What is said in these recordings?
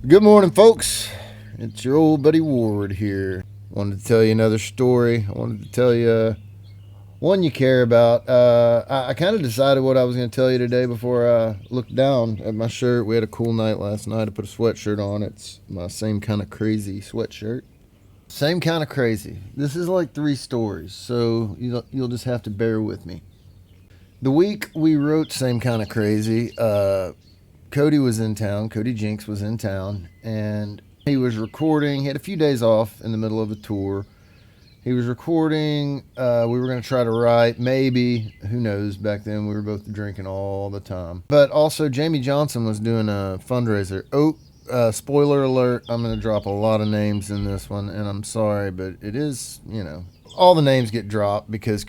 Good morning, folks. It's your old buddy Ward here. Wanted to tell you another story. I wanted to tell you one you care about. I kind of decided what I was going to tell you today before I looked down at my shirt. We had a cool night last night. I put a sweatshirt on. It's my same kind of crazy sweatshirt. Same kind of crazy. This is like three stories, so you'll just have to bear with me. The week we wrote Same Kind of Crazy, Cody was in town. Cody Jinks was in town, and he was recording. He had a few days off in the middle of a tour. He was recording. We were going to try to write. Maybe. Who knows? Back then, we were both drinking all the time. But also, Jamie Johnson was doing a fundraiser. Spoiler alert, I'm going to drop a lot of names in this one, and I'm sorry, but it is, all the names get dropped because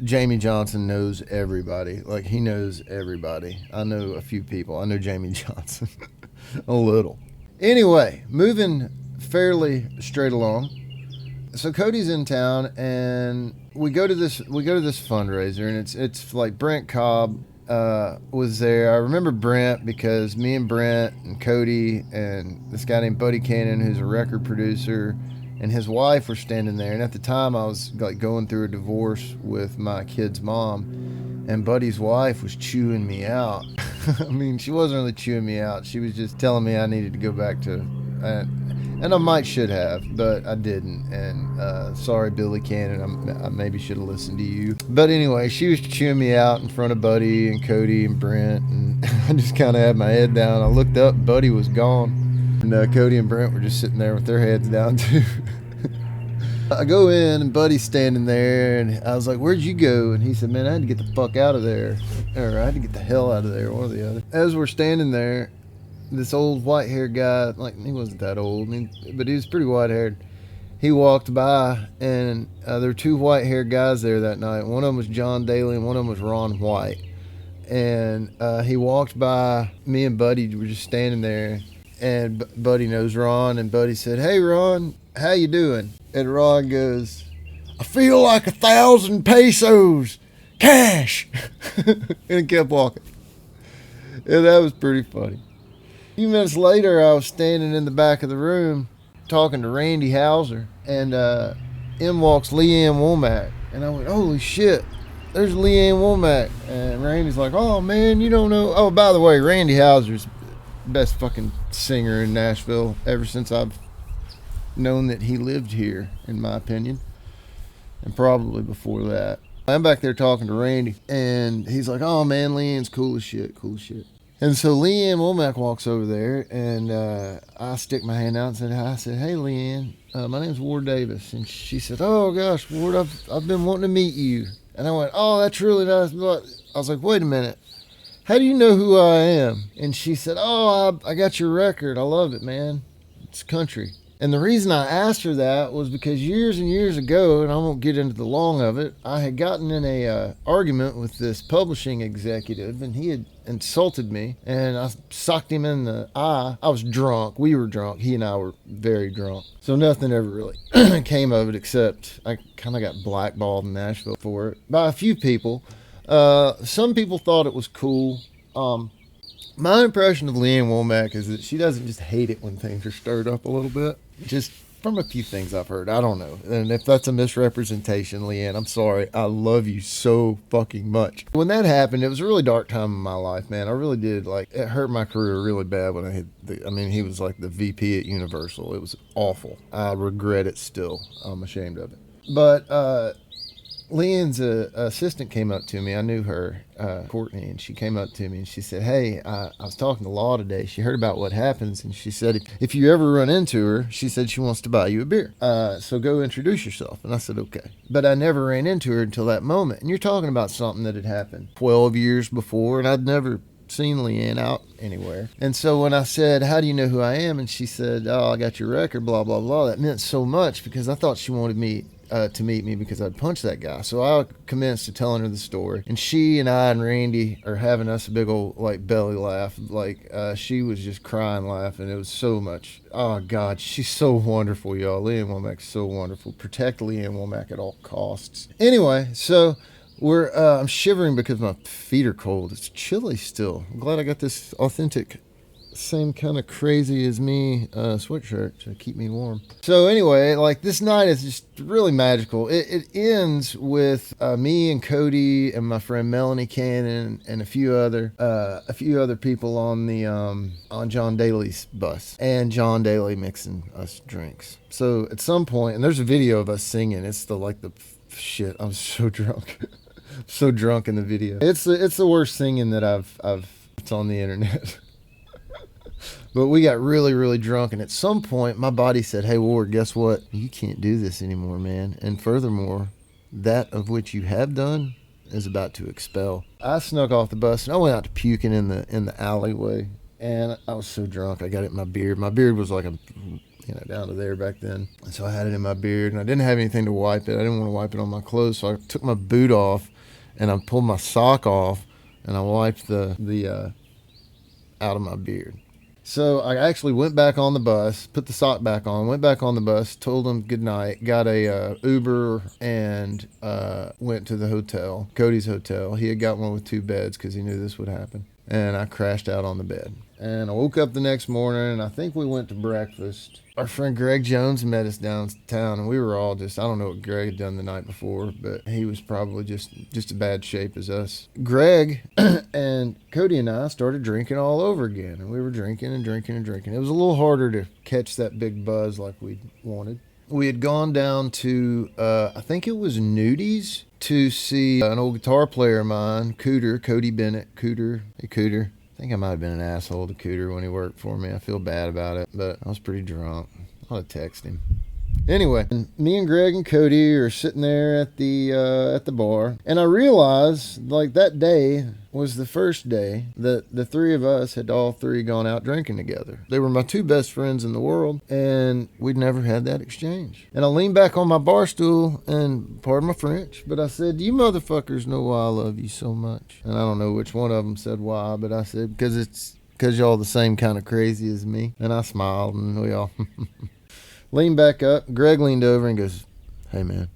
Jamie Johnson knows everybody. Like, he knows everybody. I know a few people. I know Jamie Johnson a little. Anyway, moving fairly straight along. So Cody's in town, and we go to this fundraiser, and it's like Brent Cobb was there. I remember Brent because me and Brent and Cody and this guy named Buddy Cannon, who's a record producer, and his wife were standing there. And at the time, I was like going through a divorce with my kid's mom, and Buddy's wife was chewing me out. I mean, she wasn't really chewing me out. She was just telling me I needed to go back to, and I should have, but I didn't. And sorry, Billy Cannon, I maybe should have listened to you. But anyway, she was chewing me out in front of Buddy and Cody and Brent, and I just kind of had my head down. I looked up, Buddy was gone. And Cody and Brent were just sitting there with their heads down too. I go in and Buddy's standing there, and I was like, "Where'd you go?" And he said, "Man, I had to get the fuck out of there, or I had to get the hell out of there, one or the other." As we're standing there, this old white-haired guy, like he wasn't that old, but he was pretty white-haired. He walked by, and there were two white-haired guys there that night. One of them was John Daly, and one of them was Ron White. And he walked by. Me and Buddy were just standing there. And Buddy knows Ron, and Buddy said, "Hey, Ron, how you doing?" And Ron goes, "I feel like 1,000 pesos, cash." And kept walking. And that was pretty funny. A few minutes later, I was standing in the back of the room talking to Randy Hauser, and in walks Leanne Womack. And I went, "Holy shit, there's Leanne Womack." And Randy's like, "Oh, man, you don't know." Oh, by the way, Randy Hauser's best fucking singer in Nashville ever since I've known that he lived here, in my opinion, and probably before that. I'm back there talking to Randy, and he's like, "Oh man, Leanne's cool as shit." And so Leanne Womack walks over there, and I stick my hand out and said hi. I said, "Hey Leanne, my name's Ward Davis." And she said, "Oh gosh, Ward, I've been wanting to meet you." And I went, "Oh, that's really nice." But I was like, "Wait a minute. How do you know who I am?" And she said, "Oh, I got your record. I love it, man. It's country." And the reason I asked her that was because years and years ago, and I won't get into the long of it, I had gotten in a argument with this publishing executive, and he had insulted me, and I socked him in the eye. I was drunk. We were drunk. He and I were very drunk. So nothing ever really came of it, except I kind of got blackballed in Nashville for it by a few people. Some people thought it was cool. My impression of Leanne Womack is that she doesn't just hate it when things are stirred up a little bit. Just from a few things I've heard. I don't know. And if that's a misrepresentation, Leanne, I'm sorry. I love you so fucking much. When that happened, it was a really dark time in my life, man. I really did. Like, it hurt my career really bad when I hit he was like the VP at Universal. It was awful. I regret it still. I'm ashamed of it. But, Leanne's assistant came up to me. I knew her, Courtney, and she came up to me and she said, "Hey, I was talking to Law today. She heard about what happens, and she said if you ever run into her, she said she wants to buy you a beer. So go introduce yourself." And I said, "Okay." But I never ran into her until that moment. And you're talking about something that had happened 12 years before, and I'd never seen Leanne out anywhere. And so when I said, "How do you know who I am?" and she said, "Oh, I got your record, blah, blah, blah," that meant so much because I thought she wanted me to meet me because I'd punched that guy. So I commenced to telling her the story, and she and I and Randy are having us a big old like belly laugh. Like she was just crying laughing. It was so much. Oh God, she's so wonderful, y'all. Leanne Womack's so wonderful. Protect Leanne Womack at all costs. Anyway, so I'm shivering because my feet are cold. It's chilly still. I'm glad I got this authentic same kind of crazy as me sweatshirt to keep me warm. So anyway, like this night is just really magical. It ends with me and Cody and my friend Melanie Cannon and a few other people on the on John Daly's bus, and John Daly mixing us drinks. So at some point, and there's a video of us singing. It's the shit. I'm so drunk. So drunk in the video. It's the worst singing that I've it's on the internet. But we got really, really drunk, and at some point, my body said, "Hey, Ward, guess what? You can't do this anymore, man. And furthermore, that of which you have done is about to expel." I snuck off the bus, and I went out to puking in the alleyway, and I was so drunk, I got it in my beard. My beard was like down to there back then. And so I had it in my beard, and I didn't have anything to wipe it. I didn't want to wipe it on my clothes, so I took my boot off, and I pulled my sock off, and I wiped the out of my beard. So I actually went back on the bus, put the sock back on, went back on the bus, told them good night, got a Uber, and went to the hotel, Cody's hotel. He had got one with 2 beds because he knew this would happen. And I crashed out on the bed. And I woke up the next morning, and I think we went to breakfast. Our friend Greg Jones met us downtown, and we were all just, I don't know what Greg had done the night before, but he was probably just as bad shape as us. Greg and Cody and I started drinking all over again, and we were drinking and drinking and drinking. It was a little harder to catch that big buzz like we wanted. We had gone down to, I think it was Nudies, to see an old guitar player of mine, Cody Bennett. Cooter. Hey, Cooter. I think I might have been an asshole to Cooter when he worked for me. I feel bad about it, but I was pretty drunk. I'll text him. Anyway, me and Greg and Cody are sitting there at the bar, and I realized, like, that day was the first day that the 3 of us had all 3 gone out drinking together. They were my 2 best friends in the world, and we'd never had that exchange. And I leaned back on my bar stool, and pardon my French, but I said, "You motherfuckers know why I love you so much." And I don't know which one of them said why, but I said, because y'all the same kind of crazy as me. And I smiled, and we all leaned back up. Greg leaned over and goes, "Hey, man,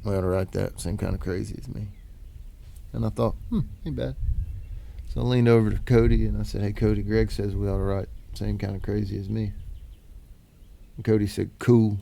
we ought to write that. Same kind of crazy as me." And I thought, ain't bad. So I leaned over to Cody and I said, "Hey, Cody, Greg says we ought to write same kind of crazy as me." And Cody said, "Cool."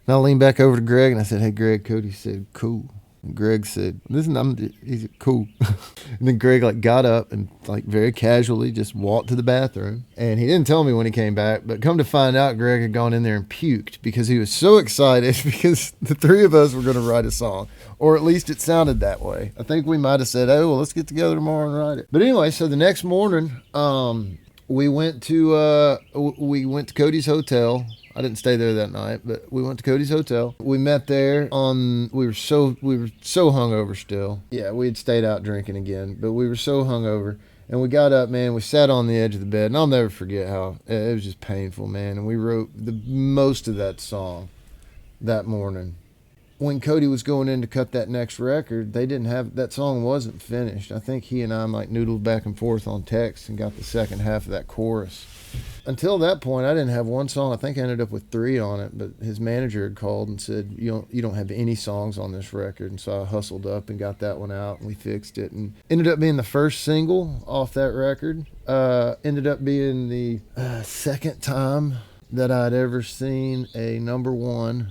And I leaned back over to Greg and I said, "Hey, Greg." Cody said, "Cool." And Greg said, "Listen, he's cool." And then Greg got up and very casually just walked to the bathroom. And he didn't tell me when he came back, but come to find out, Greg had gone in there and puked because he was so excited because the 3 of us were going to write a song, or at least it sounded that way. I think we might have said, "Oh, well, let's get together tomorrow and write it." But anyway, so the next morning, we went to Cody's hotel. I didn't stay there that night, but we went to Cody's hotel. We met there we were so hungover still. Yeah, we had stayed out drinking again, but we were so hungover. And we got up, man, we sat on the edge of the bed, and I'll never forget how it was just painful, man. And we wrote most of that song that morning. When Cody was going in to cut that next record, that song wasn't finished. I think he and I noodled back and forth on text and got the second half of that chorus. Until that point, I didn't have one song. I think I ended up with 3 on it, but his manager had called and said, you don't have any songs on this record. And so I hustled up and got that one out, and we fixed it. And ended up being the first single off that record. Ended up being the second time that I'd ever seen a number 1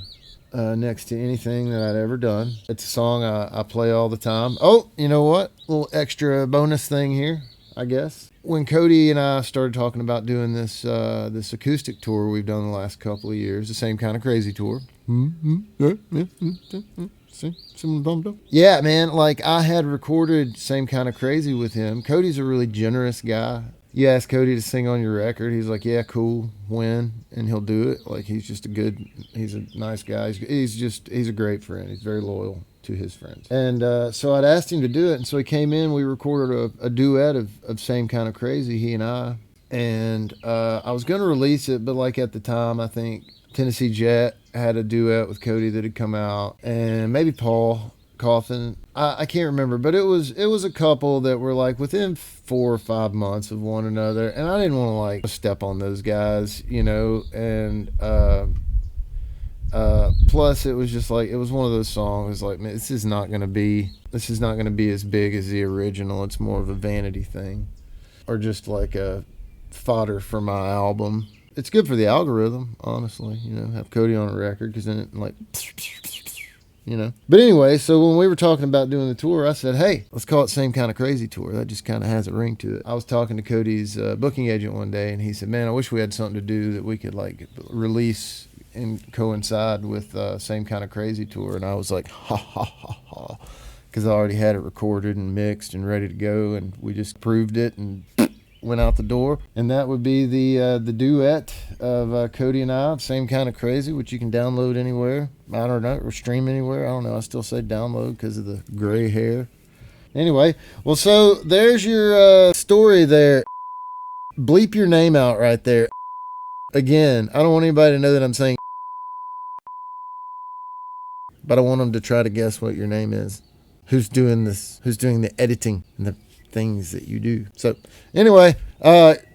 next to anything that I'd ever done. It's a song I play all the time. Oh, you know what? A little extra bonus thing here, I guess. When Cody and I started talking about doing this acoustic tour we've done the last couple of years, the same kind of crazy tour. Yeah, man, I had recorded Same Kind of Crazy with him. Cody's a really generous guy. You ask Cody to sing on your record, he's like, "Yeah, cool, when?" And he'll do it. He's a nice guy. He's a great friend. He's very loyal to his friends. And so I'd asked him to do it, and so he came in. We recorded a duet of Same Kind of Crazy, he and I. And I was going to release it, but at the time, I think Tennessee Jet had a duet with Cody that had come out, and maybe Paul Coffin. I can't remember, but it was a couple that were within 4 or 5 months of one another, and I didn't want to step on those guys, and plus it was just it was one of those songs man, this is not going to be as big as the original. It's more of a vanity thing, or just a fodder for my album. It's good for the algorithm, honestly. Have Cody on a record, because then it But anyway, so when we were talking about doing the tour, I said, hey, let's call it Same Kind of Crazy Tour. That just kind of has a ring to it. I was talking to Cody's booking agent one day, and he said, man, I wish we had something to do that we could release and coincide with Same Kind of Crazy Tour. And I was like, ha, ha, ha, ha. Because I already had it recorded and mixed and ready to go, and we just proved it and went out the door. And that would be the duet of Cody and I, Same Kind of Crazy, which you can download anywhere. I don't know, or stream anywhere. I don't know. I still say download because of the gray hair. Anyway, well, so there's your story there. Bleep your name out right there. Again, I don't want anybody to know that I'm saying, but I want them to try to guess what your name is. Who's doing this? Who's doing the editing and the things that you do? So anyway,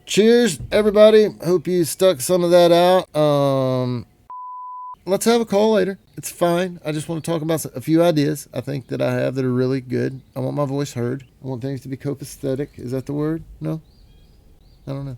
cheers, everybody. Hope you stuck some of that out. Let's have a call later. It's fine. I just want to talk about a few ideas I think that I have that are really good. I want my voice heard. I want things to be copacetic. Is that the word? No? I don't know.